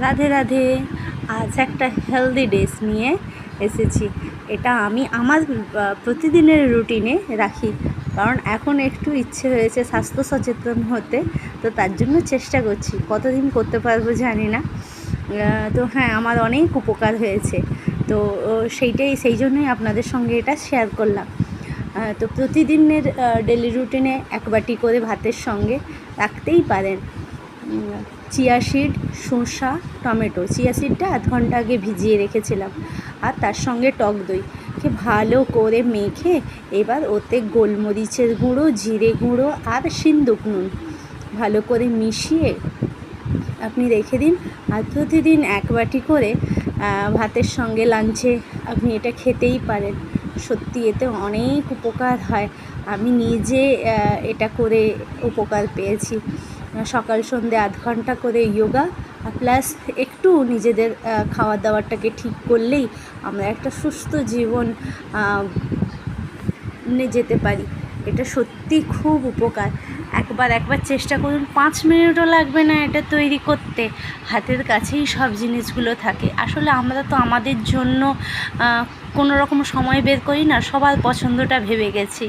রাধে রাধে। আজ একটা হেলদি ডেস নিয়ে এসেছি। এটা আমি আমার প্রতিদিনের রুটিনে রাখি, কারণ এখন একটু ইচ্ছে হয়েছে স্বাস্থ্য সচেতন হতে, তো তার জন্য চেষ্টা করছি। কতদিন করতে পারবো জানি না। তো হ্যাঁ, আমার অনেক উপকার হয়েছে। তো সেই জন্যই আপনাদের সঙ্গে এটা শেয়ার করলাম। তো প্রতিদিনের ডেলি রুটিনে এক বাটি করে ভাতের সঙ্গে রাখতেই পারেন চিয়া সিড, শসা, টমেটো। চিয়া সিডটা আধ ঘন্টা আগে ভিজিয়ে রেখেছিলাম, আর তার সঙ্গে টক দইকে ভালো করে মেখে এবার ওতে গোলমরিচের গুঁড়ো, জিরে গুঁড়ো আর সিন্দুক নুন ভালো করে মিশিয়ে আপনি রেখে দিন। আর প্রতিদিন এক বাটি করে ভাতের সঙ্গে লাঞ্চে আপনি এটা খেতেই পারেন। সত্যি এতে অনেক উপকার হয়। আমি নিজে এটা করে উপকার পেয়েছি। সকাল সন্ধ্যে আধ ঘন্টা করে যোগা প্লাস একটু নিজেদের খাওয়া দাওয়াটাকে ঠিক করলেই আমরা একটা সুস্থ জীবন যেতে পারি। এটা সত্যি খুব উপকার। একবার চেষ্টা করুন, 5 মিনিটও লাগবে না এটা তৈরি করতে। হাতের কাছেই সব জিনিসগুলো থাকে। আসলে আমরা তো আমাদের জন্য কোনো রকম সময় বের করি না, সবার পছন্দটা ভেবে গেছি।